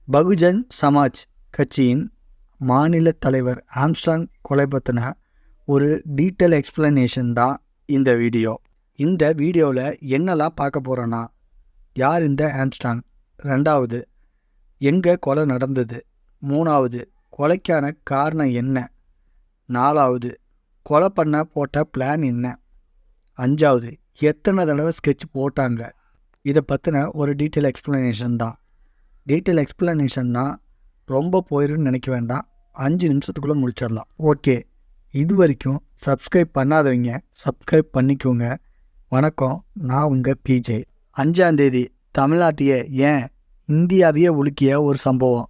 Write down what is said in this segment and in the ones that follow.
பகுஜன் சமாஜ் கட்சியின் மாநில தலைவர் ஆம்ஸ்ட்ராங் கொலை பற்றின ஒரு டீட்டெயில் எக்ஸ்பிளனேஷன் தான் இந்த வீடியோ. இந்த வீடியோவில் என்னெல்லாம் பார்க்க போகிறோன்னா, யார் இந்த ஆம்ஸ்ட்ராங், ரெண்டாவது எங்கே கொலை நடந்தது, மூணாவது கொலைக்கான காரணம் என்ன, நாலாவது கொலை பண்ண போட்ட பிளான் என்ன, அஞ்சாவது எத்தனை தடவை ஸ்கெட்ச் போட்டாங்க. இதை பற்றின ஒரு டீட்டெயில் எக்ஸ்பிளனேஷன் தான். டீட்டெயில் எக்ஸ்பிளனேஷன்னா ரொம்ப போயிருன்னு நினைக்க வேண்டாம், 5 நிமிஷத்துக்குள்ளே முடிச்சிடலாம். ஓகே, இது வரைக்கும் சப்ஸ்கிரைப் பண்ணாதவங்க சப்ஸ்கிரைப் பண்ணிக்கோங்க. வணக்கம், நான் உங்கள் பிஜே. 5ஆம் தேதி தமிழ்நாட்டையே ஏன் இந்தியாவையே உலுக்கிய ஒரு சம்பவம்.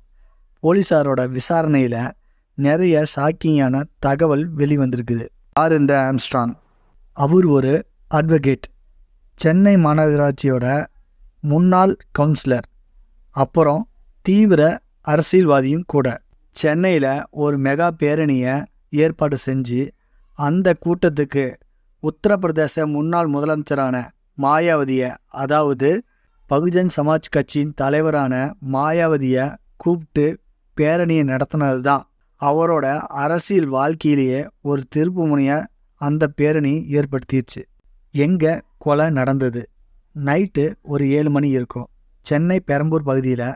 போலீஸாரோட விசாரணையில் நிறைய ஷாக்கிங்கான தகவல் வெளிவந்திருக்குது. யார் இந்த ஆம்ஸ்ட்ராங்? அவர் ஒரு அட்வொகேட், சென்னை மாநகராட்சியோட முன்னாள் கவுன்சிலர், அப்புறம் தீவிர அரசியல்வாதியும் கூட. சென்னையில் ஒரு மெகா பேரணியை ஏற்பாடு செஞ்சு அந்த கூட்டத்துக்கு உத்தரப்பிரதேச முன்னாள் முதலமைச்சரான மாயாவதியை, அதாவது பகுஜன் சமாஜ் கட்சியின் தலைவரான மாயாவதியை கூப்பிட்டு பேரணியை நடத்தினது தான் அவரோட அரசியல் வாழ்க்கையிலேயே ஒரு திருப்பு முனையை அந்த பேரணி ஏற்படுத்திடுச்சு. எங்கே கொலை நடந்தது? நைட்டு ஒரு 7 மணி இருக்கும். சென்னை பெரம்பூர் பகுதியில்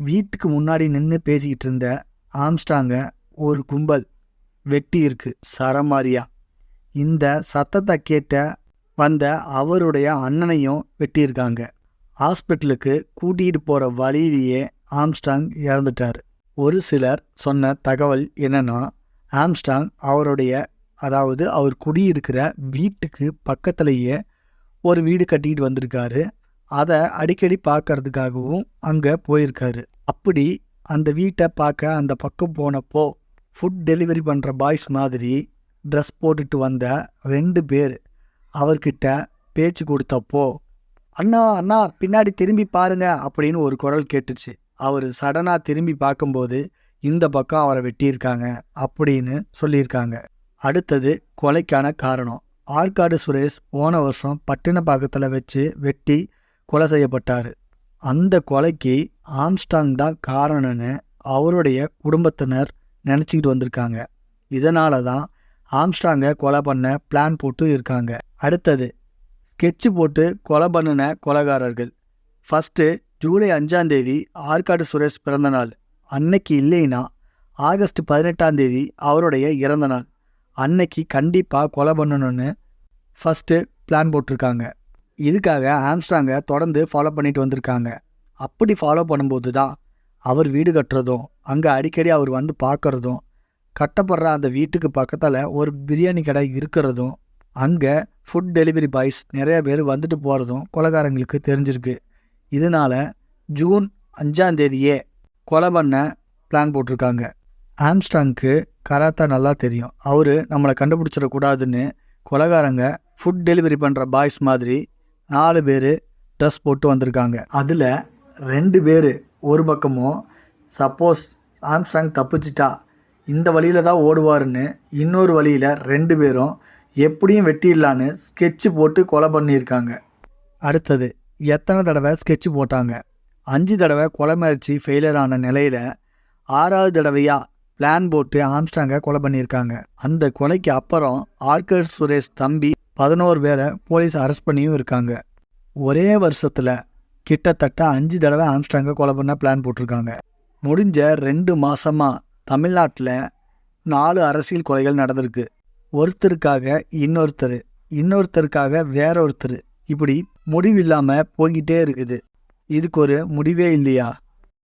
வீட்டுக்கு முன்னாடி நின்று பேசிக்கிட்டு இருந்த ஆம்ஸ்ட்ராங்கை ஒரு கும்பல் வெட்டி இருக்கு சரமாரியா. இந்த சத்தத்தை கேட்ட வந்த அவருடைய அண்ணனையும் வெட்டியிருக்காங்க. ஹாஸ்பிட்டலுக்கு கூட்டிகிட்டு போகிற வழியிலேயே ஆம்ஸ்ட்ராங் இறந்துட்டார். ஒரு சிலர் சொன்ன தகவல் என்னன்னா, ஆம்ஸ்ட்ராங் அதாவது அவர் குடியிருக்கிற வீட்டுக்கு பக்கத்துலேயே ஒரு வீடு கட்டிக்கிட்டு வந்திருக்காரு. அதை அடிக்கடி பார்க்கறதுக்காகவும் அங்கே போயிருக்காரு. அப்படி அந்த வீட்டை பார்க்க அந்த பக்கம் போனப்போ ஃபுட் டெலிவரி பண்ணுற பாய்ஸ் மாதிரி ட்ரெஸ் போட்டுட்டு வந்த 2 பேர் அவர்கிட்ட பேச்சு கொடுத்தப்போ, அண்ணா அண்ணா பின்னாடி திரும்பி பாருங்க அப்படின்னு ஒரு குரல் கேட்டுச்சு. அவர் சடனாக திரும்பி பார்க்கும்போது இந்த பக்கம் அவரை வெட்டியிருக்காங்க அப்படின்னு சொல்லியிருக்காங்க. அடுத்தது கொலைக்கான காரணம். ஆற்காடு சுரேஷ் போன வருஷம் பட்டினப்பாக்கத்தில் வச்சு வெட்டி கொலை செய்யப்பட்டார். அந்த கொலைக்கு ஆம்ஸ்ட்ராங் தான் காரணம்னு அவருடைய குடும்பத்தினர் நினச்சிக்கிட்டு வந்திருக்காங்க. இதனால தான் ஆம்ஸ்ட்ராங்கை கொலை பண்ண பிளான் போட்டு இருக்காங்க. அடுத்தது ஸ்கெட்சு போட்டு கொலை பண்ணின கொலைகாரர்கள். ஃபஸ்ட்டு ஜூலை 5ஆம் தேதி ஆற்காடு சுரேஷ் பிறந்த நாள். அன்னைக்கு இல்லைன்னா ஆகஸ்ட் 18ஆம் தேதி அவருடைய இறந்த நாள். அன்னைக்கு கண்டிப்பாக கொலை பண்ணணும்னு ஃபஸ்ட்டு பிளான் போட்டிருக்காங்க. இதுக்காக ஆம்ஸ்ட்ராங்கை தொடர்ந்து ஃபாலோ பண்ணிட்டு வந்திருக்காங்க. அப்படி ஃபாலோ பண்ணும்போது தான் அவர் வீடு கட்டுறதும், அங்கே அடிக்கடி அவர் வந்து பார்க்குறதும், கட்டப்படுற அந்த வீட்டுக்கு பக்கத்தில் ஒரு பிரியாணி கடை இருக்கிறதும், அங்கே ஃபுட் டெலிவரி பாய்ஸ் நிறைய பேர் வந்துட்டு போகிறதும் கொலைகாரங்களுக்கு தெரிஞ்சிருக்கு. இதனால் ஜூன் 5ஆம் தேதியே கொலை பண்ண பிளான் போட்டிருக்காங்க. ஆம்ஸ்ட்ராங்க்கு கராத்தா நல்லா தெரியும். அவர் நம்மளை கண்டுபிடிச்சிடக்கூடாதுன்னு கொலைகாரங்க ஃபுட் டெலிவரி பண்ணுற பாய்ஸ் மாதிரி 4 பேர் ட்ரெஸ் போட்டு வந்திருக்காங்க. அதில் 2 பேர் ஒரு பக்கமும், சப்போஸ் ஆம்ஸ்ட்ராங் தப்பிச்சிட்டா இந்த வழியில் தான் ஓடுவார்னு இன்னொரு வழியில் 2 பேரும் எப்படியும் வெட்டிடலான்னு ஸ்கெட்சு போட்டு கொலை பண்ணியிருக்காங்க. அடுத்தது எத்தனை தடவை ஸ்கெட்சு போட்டாங்க? 5 தடவை கொலை முயற்சி ஃபெயிலியர் ஆன நிலையில் 6வது தடவையாக பிளான் போட்டு ஆம்ஸ்ட்ராங்கை கொலை பண்ணியிருக்காங்க. அந்த கொலைக்கு அப்புறம் ஆற்காடு சுரேஷ் தம்பி 11 பேரை போலீஸ் அரெஸ்ட் பண்ணியும் இருக்காங்க. ஒரே வருஷத்தில் கிட்டத்தட்ட 5 தடவை ஆம்ஸ்ட்ராங்கை கொலை பண்ண பிளான் போட்டிருக்காங்க. முடிஞ்ச 2 மாதமாக தமிழ்நாட்டில் 4 அரசியல் கொலைகள் நடந்திருக்கு. ஒருத்தருக்காக இன்னொருத்தருக்காக வேற ஒருத்தர், இப்படி முடிவில்லாமல் போய்கிட்டே இருக்குது. இதுக்கு ஒரு முடிவே இல்லையா?